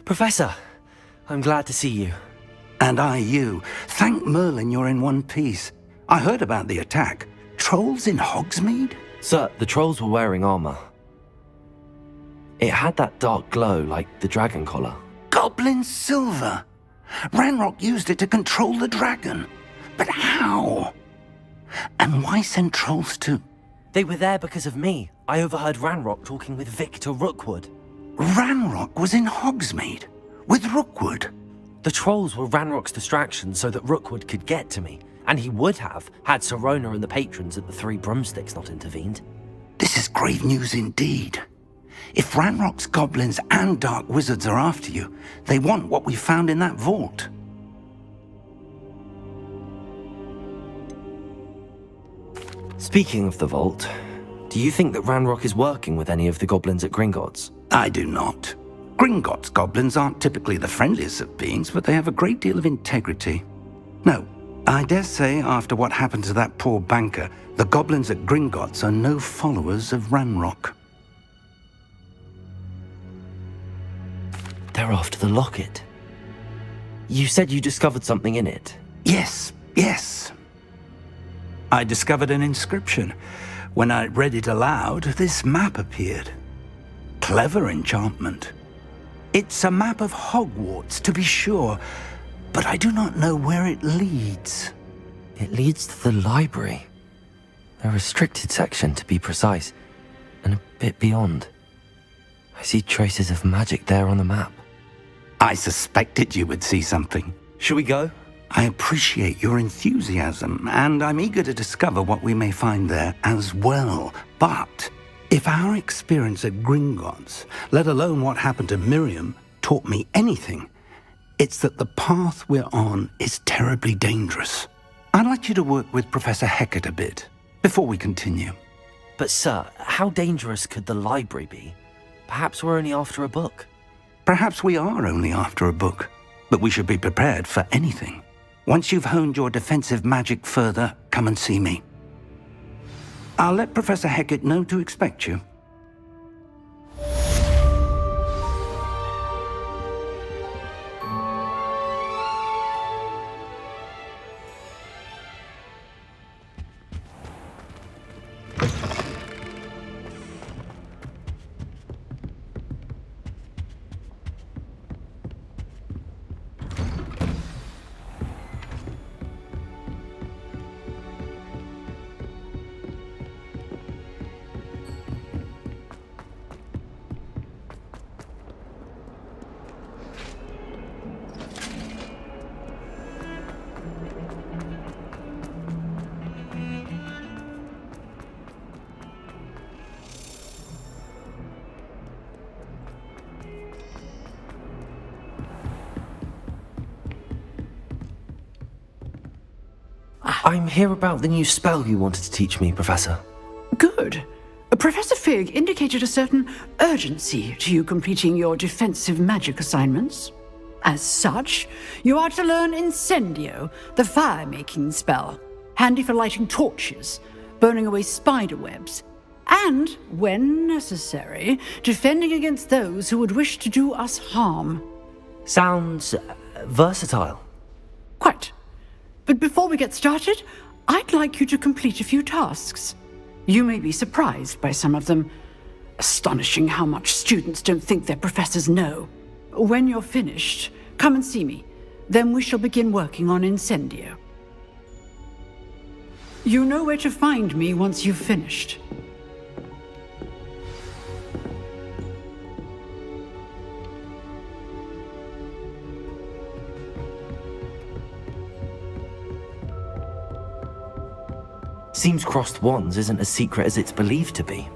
Professor, I'm glad to see you. And I you. Thank Merlin you're in one piece. I heard about the attack. Trolls in Hogsmeade? Sir, the trolls were wearing armor. It had that dark glow like the dragon collar. Goblin silver! Ranrock used it to control the dragon. But how? And why send trolls to... They were there because of me. I overheard Ranrock talking with Victor Rookwood. Ranrock was in Hogsmeade? With Rookwood? The trolls were Ranrock's distraction so that Rookwood could get to me. And he would have, had Sirona and the patrons at the Three Broomsticks not intervened. This is grave news indeed. If Ranrock's goblins and dark wizards are after you, they want what we found in that vault. Speaking of the vault, do you think that Ranrock is working with any of the goblins at Gringotts? I do not. Gringotts goblins aren't typically the friendliest of beings, but they have a great deal of integrity. No, I dare say after what happened to that poor banker, the goblins at Gringotts are no followers of Ranrock. They're after the locket. You said you discovered something in it. Yes. I discovered an inscription. When I read it aloud, this map appeared. Clever enchantment. It's a map of Hogwarts, to be sure, but I do not know where it leads. It leads to the library. A restricted section, to be precise, and a bit beyond. I see traces of magic there on the map. I suspected you would see something. Shall we go? I appreciate your enthusiasm, and I'm eager to discover what we may find there as well. But if our experience at Gringotts, let alone what happened to Miriam, taught me anything, it's that the path we're on is terribly dangerous. I'd like you to work with Professor Hecat a bit before we continue. But sir, how dangerous could the library be? Perhaps we're only after a book. Perhaps we are only after a book, but we should be prepared for anything. Once you've honed your defensive magic further, come and see me. I'll let Professor Hecat know to expect you. I'm here about the new spell you wanted to teach me, Professor. Good. Professor Fig indicated a certain urgency to you completing your defensive magic assignments. As such, you are to learn Incendio, the fire-making spell, handy for lighting torches, burning away spider webs, and, when necessary, defending against those who would wish to do us harm. Sounds versatile. Quite. But before we get started, I'd like you to complete a few tasks. You may be surprised by some of them. Astonishing how much students don't think their professors know. When you're finished, come and see me. Then we shall begin working on Incendio. You know where to find me once you've finished. Seems crossed wands isn't as secret as it's believed to be.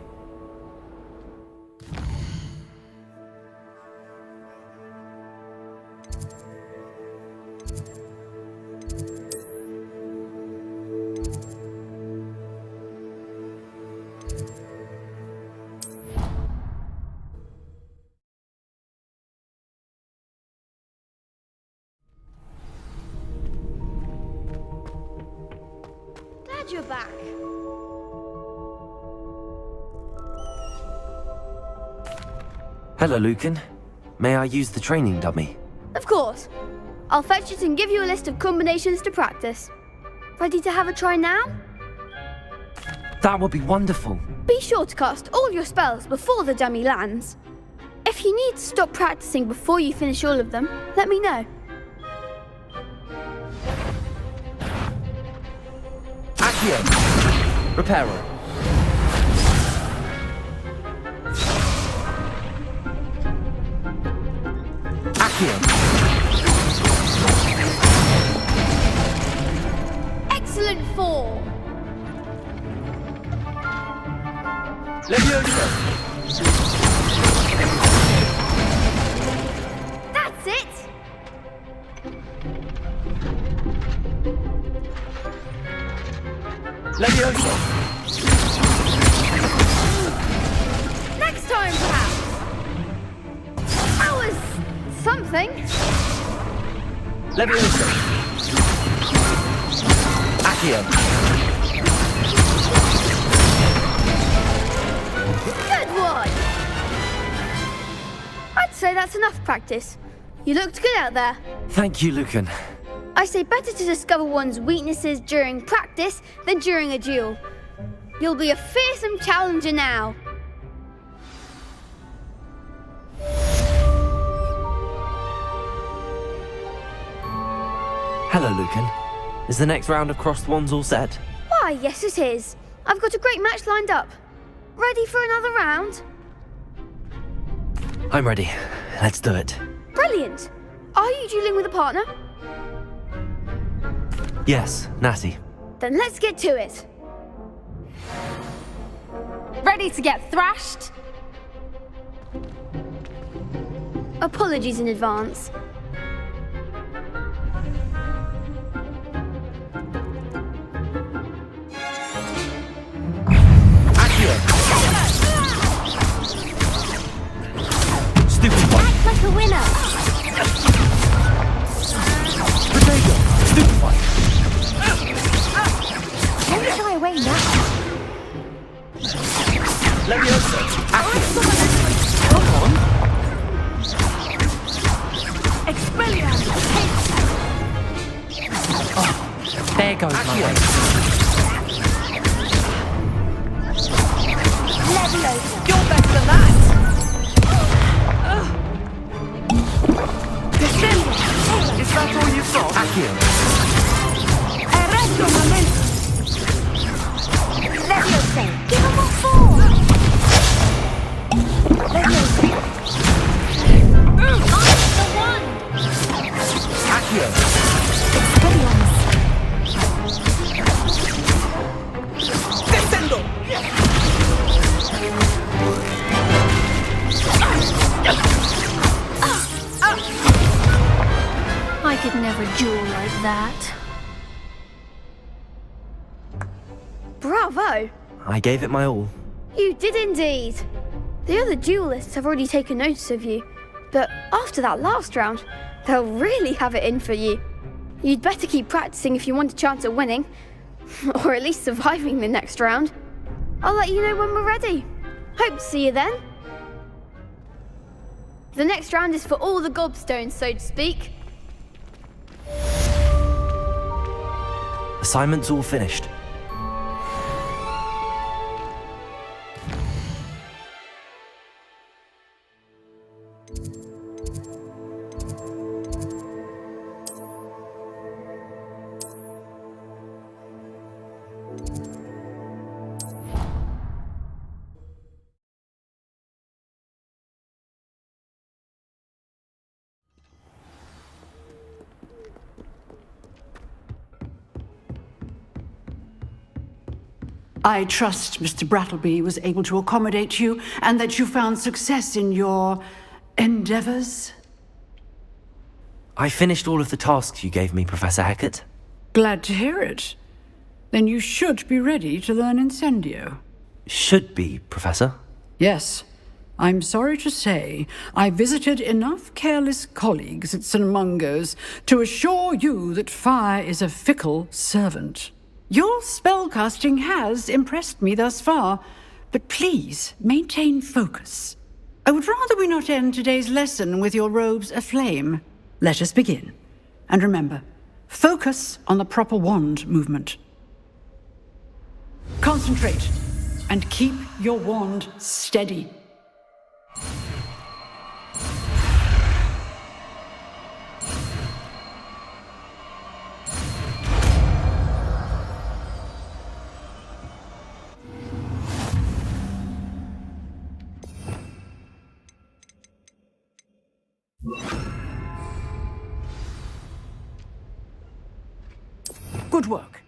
Glad you're back. Hello, Lucan. May I use the training dummy? Of course. I'll fetch it and give you a list of combinations to practice. Ready to have a try now? That would be wonderful. Be sure to cast all your spells before the dummy lands. If you need to stop practicing before you finish all of them, let me know. Accio! Reparo. Accio! Excellent form! Leviosa! That's it! Leviosa! Next time, perhaps! That was something. Leviosa! Accio! Good one! I'd say that's enough practice. You looked good out there. Thank you, Lucan. I say better to discover one's weaknesses during practice than during a duel. You'll be a fearsome challenger now. Hello, Lucan. Is the next round of Crossed Wands all set? Why, yes it is. I've got a great match lined up. Ready for another round? I'm ready. Let's do it. Brilliant. Are you dueling with a partner? Yes, Natty. Then let's get to it. Ready to get thrashed? Apologies in advance. Stupid one. Act like a winner. Potato. Stupid one. Don't shy away now. Leviosa. Accio. Come on. Expelliarmus. There goes my way. Leviosa. You're better than that! Is that all you've got? Accio. Arresto momento. Leviosa. Give him a fall. Leviosa. The one. Accio. Expelliarmus. Descendo! I could never duel like that. Bravo! I gave it my all. You did indeed. The other duelists have already taken notice of you, but after that last round, they'll really have it in for you. You'd better keep practicing if you want a chance at winning, or at least surviving the next round. I'll let you know when we're ready. Hope to see you then. The next round is for all the gobstones, so to speak. Assignment's all finished. I trust Mr. Brattleby was able to accommodate you and that you found success in your endeavors. I finished all of the tasks you gave me, Professor Hecat. Glad to hear it. Then you should be ready to learn Incendio. Should be, Professor. Yes. I'm sorry to say, I visited enough careless colleagues at St. Mungo's to assure you that fire is a fickle servant. Your spellcasting has impressed me thus far, but please maintain focus. I would rather we not end today's lesson with your robes aflame. Let us begin. And remember, focus on the proper wand movement. Concentrate, and keep your wand steady. Good work.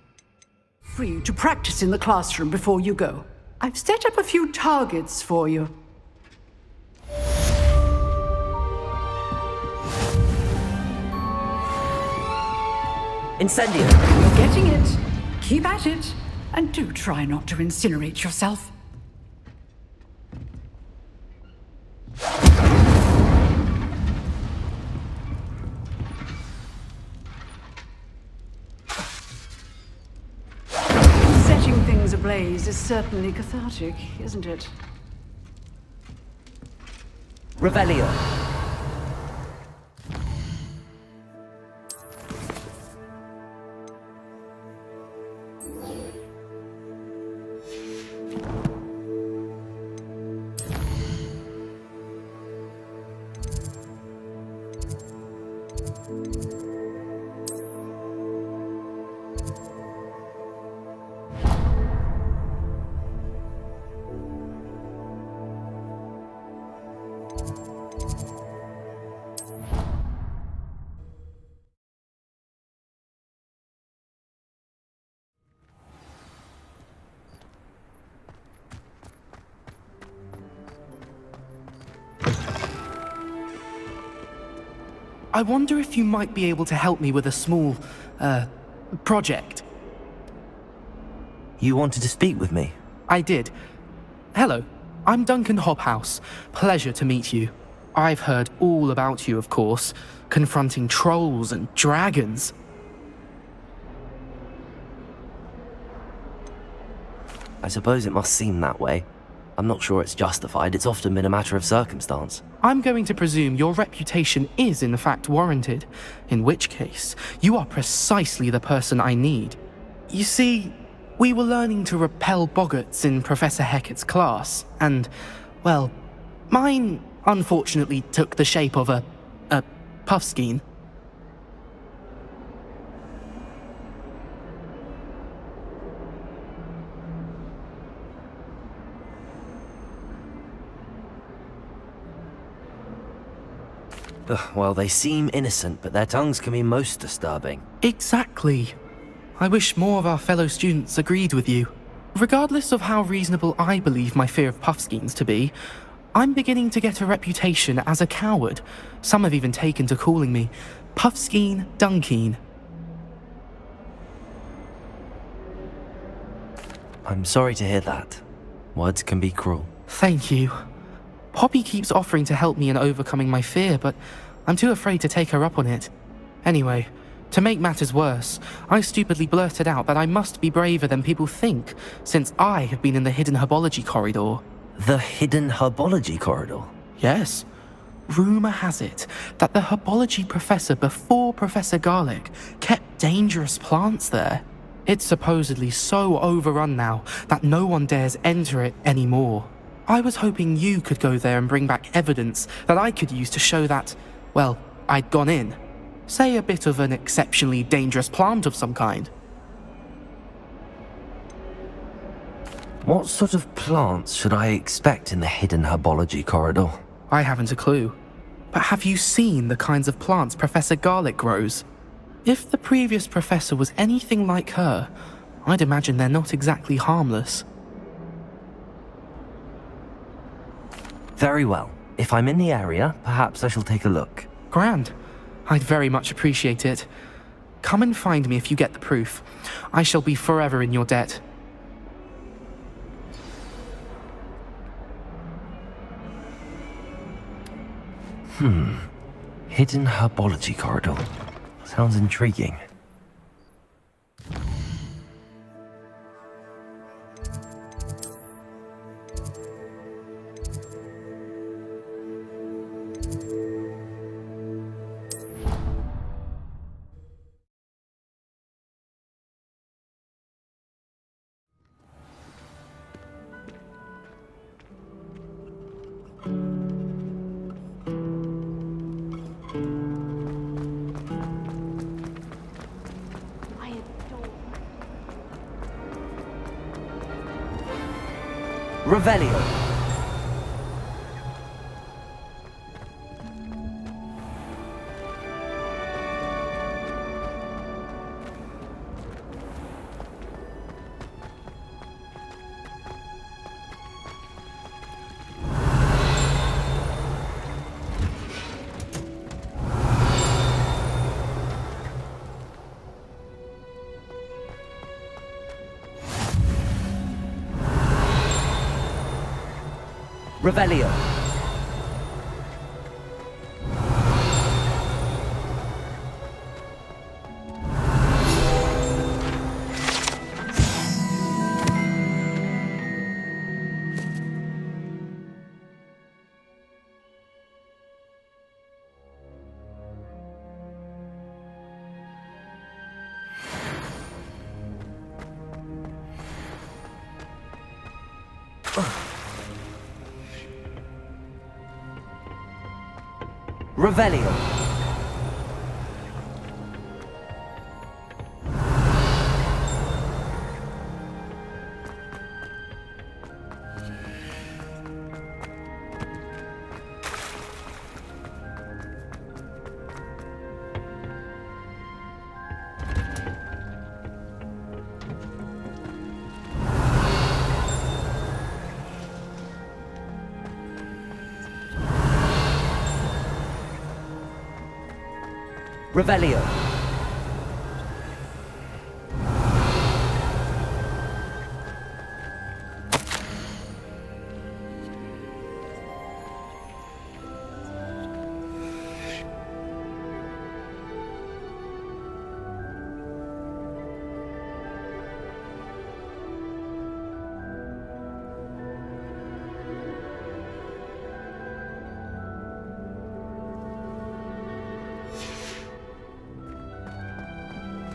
Free to practice in the classroom before you go. I've set up a few targets for you. Incendio! You're getting it. Keep at it. And do try not to incinerate yourself. Setting things ablaze is certainly cathartic, isn't it? Revelio! I wonder if you might be able to help me with a small, project. You wanted to speak with me? I did. Hello, I'm Duncan Hobhouse. Pleasure to meet you. I've heard all about you, of course, confronting trolls and dragons. I suppose it must seem that way. I'm not sure it's justified. It's often been a matter of circumstance. I'm going to presume your reputation is in fact warranted, in which case, you are precisely the person I need. You see, we were learning to repel boggarts in Professor Hecat's class, and, well, mine unfortunately took the shape of a puffskein. Well, they seem innocent, but their tongues can be most disturbing. Exactly. I wish more of our fellow students agreed with you. Regardless of how reasonable I believe my fear of puffskeins to be, I'm beginning to get a reputation as a coward. Some have even taken to calling me Puffskeen Dunkeen. I'm sorry to hear that. Words can be cruel. Thank you. Poppy keeps offering to help me in overcoming my fear, but I'm too afraid to take her up on it. Anyway, to make matters worse, I stupidly blurted out that I must be braver than people think, since I have been in the hidden herbology corridor. The hidden herbology corridor? Yes. Rumour has it that the herbology professor before Professor Garlic kept dangerous plants there. It's supposedly so overrun now that no one dares enter it anymore. I was hoping you could go there and bring back evidence that I could use to show that, well, I'd gone in. Say a bit of an exceptionally dangerous plant of some kind. What sort of plants should I expect in the hidden herbology corridor? I haven't a clue. But have you seen the kinds of plants Professor Garlic grows? If the previous professor was anything like her, I'd imagine they're not exactly harmless. Very well. If I'm in the area, perhaps I shall take a look. Grand. I'd very much appreciate it. Come and find me if you get the proof. I shall be forever in your debt. Hidden herbology corridor. Sounds intriguing. Revelio. Revelio. Revelio. Revelio.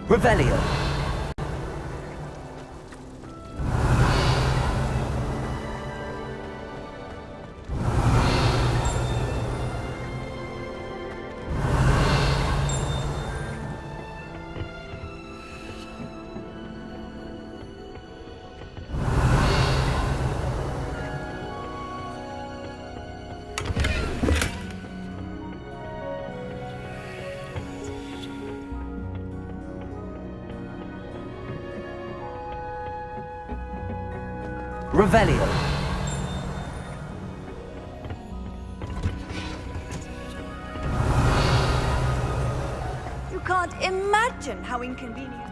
Revelio. Revelio. You can't imagine how inconvenient.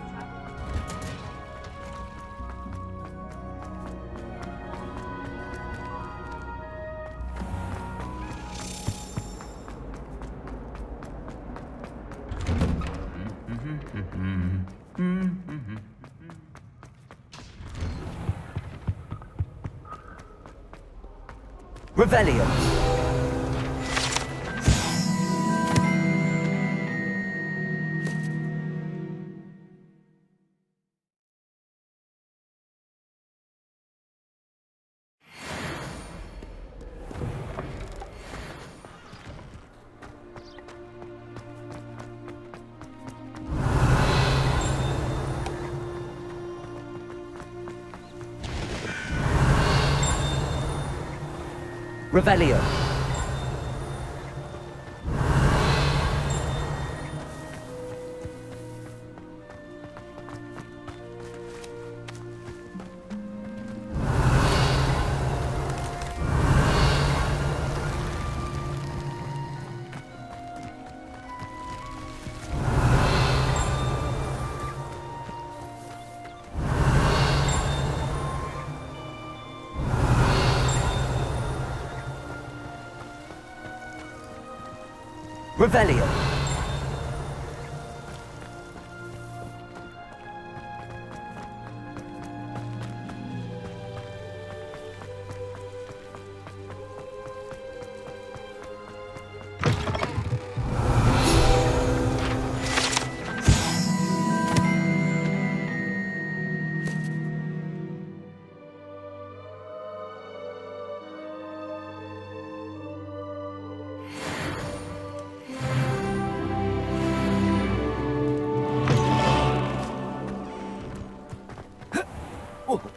Revelio. Revelio. Revelio.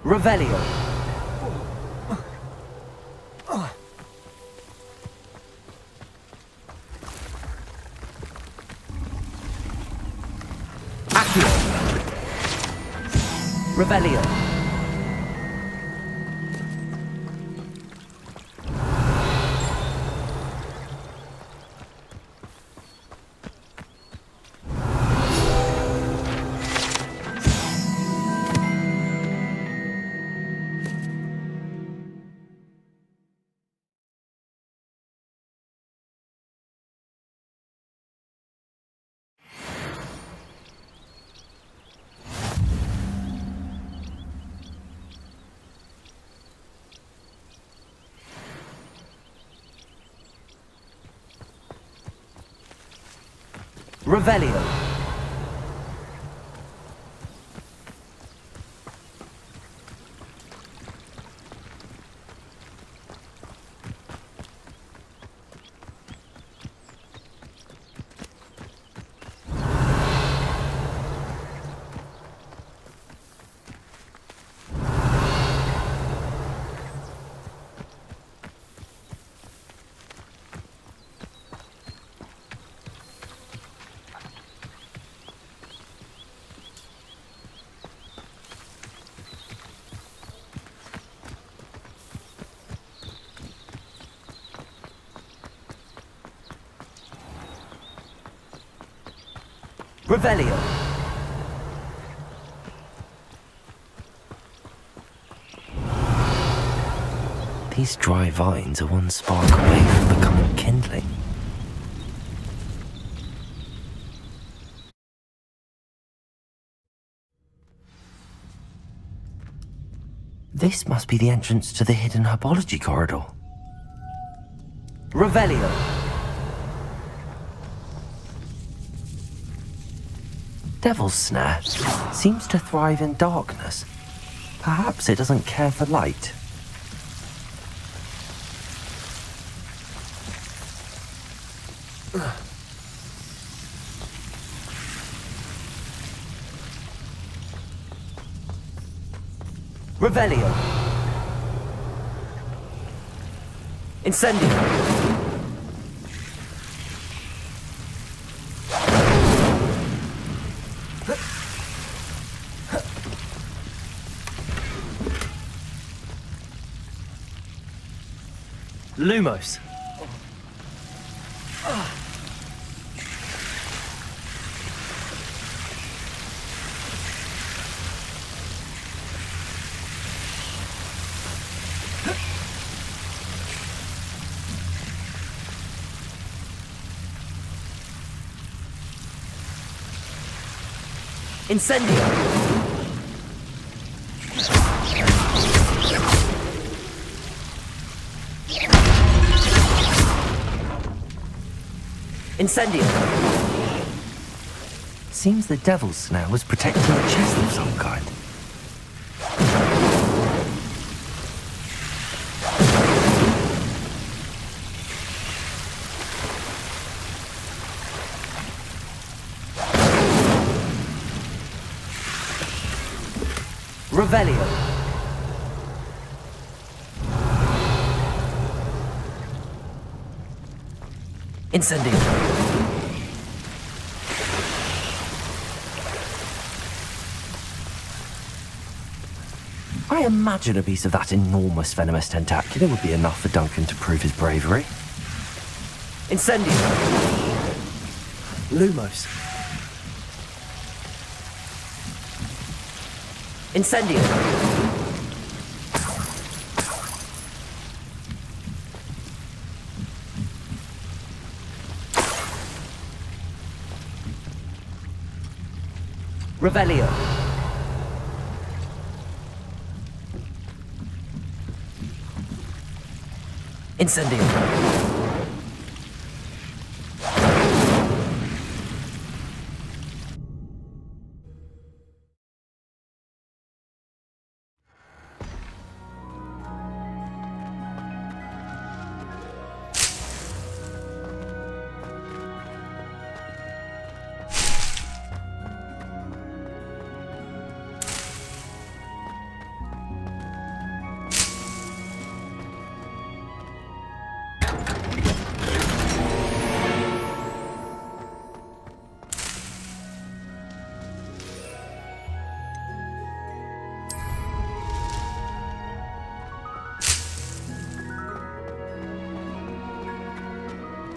Revelio. Revelio. Revelio. Revelio. These dry vines are one spark away from becoming kindling. This must be the entrance to the hidden herbology corridor. Revelio. Devil's Snare seems to thrive in darkness. Perhaps it doesn't care for light. Revelio. Incendio. Lumos. Incendio. Incendio. Seems the Devil's Snare was protecting a chest of some kind. Revelio. Incendio. I imagine a piece of that enormous venomous tentacular would be enough for Duncan to prove his bravery. Incendio. Lumos. Incendio. Revelio. Incendio.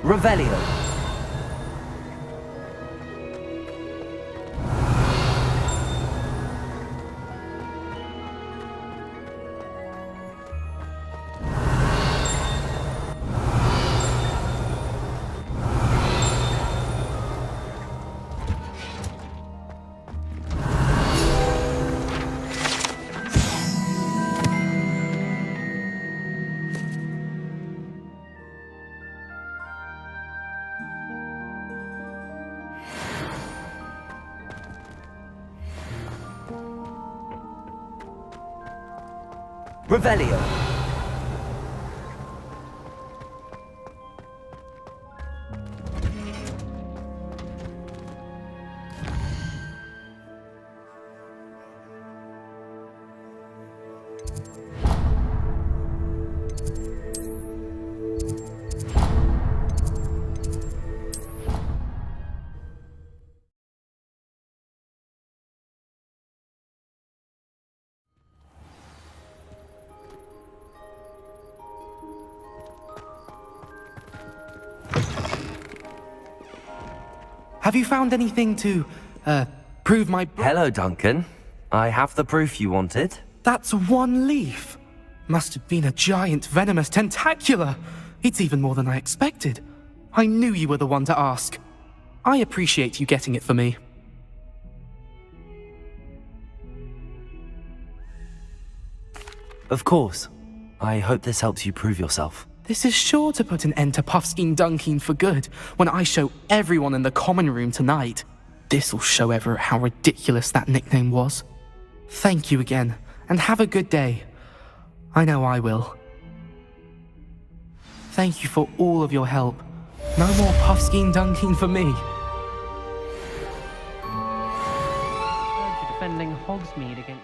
Revelio. Revelio. Have you found anything to, prove my... Hello, Duncan. I have the proof you wanted. That's one leaf. Must have been a giant venomous tentacula. It's even more than I expected. I knew you were the one to ask. I appreciate you getting it for me. Of course. I hope this helps you prove yourself. This is sure to put an end to Puffskein Dunkeen for good when I show everyone in the common room tonight. This'll show Everett how ridiculous that nickname was. Thank you again, and have a good day. I know I will. Thank you for all of your help. No more Puffskein Dunkeen for me. Defending Hogsmeade against...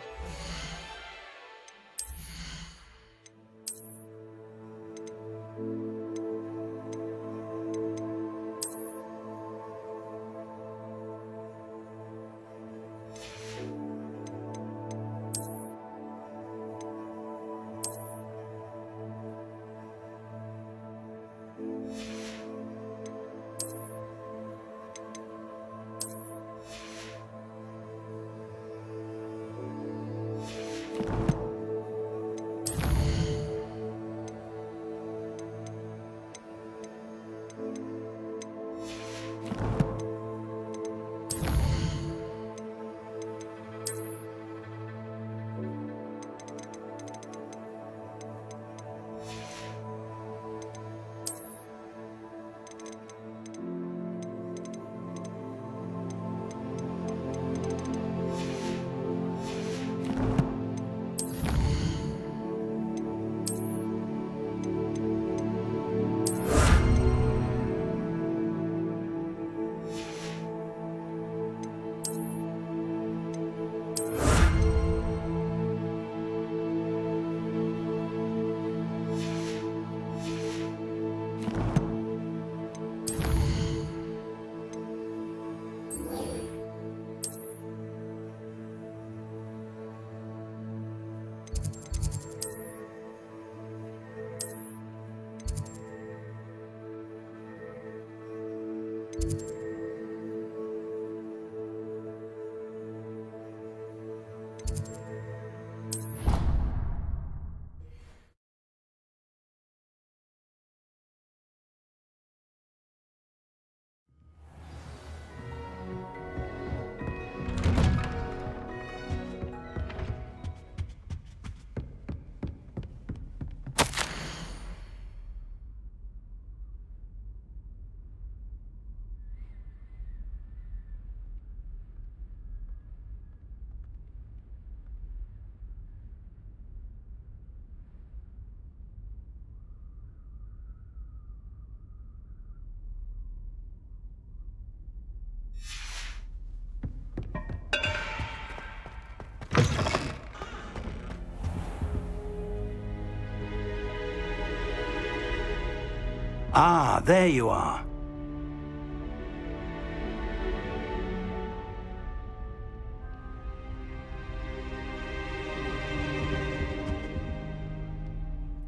Ah, there you are.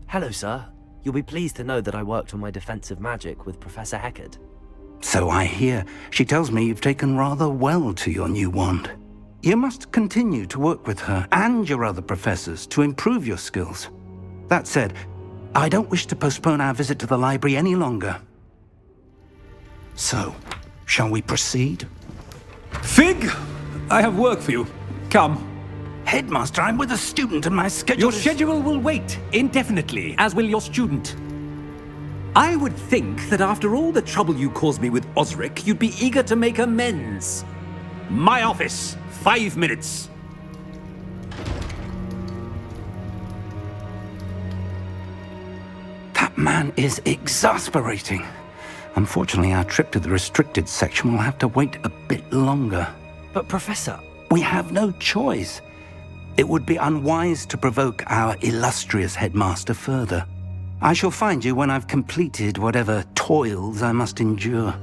Hello, sir. You'll be pleased to know that I worked on my defensive magic with Professor Heckard. So I hear. She tells me you've taken rather well to your new wand. You must continue to work with her and your other professors to improve your skills. That said, I don't wish to postpone our visit to the library any longer. So, shall we proceed? Fig! I have work for you. Come. Headmaster, I'm with a student and my schedule Your is... schedule will wait indefinitely, as will your student. I would think that after all the trouble you caused me with Osric, you'd be eager to make amends. My office, 5 minutes. That man is exasperating. Unfortunately, our trip to the restricted section will have to wait a bit longer. But Professor... We have no choice. It would be unwise to provoke our illustrious headmaster further. I shall find you when I've completed whatever toils I must endure.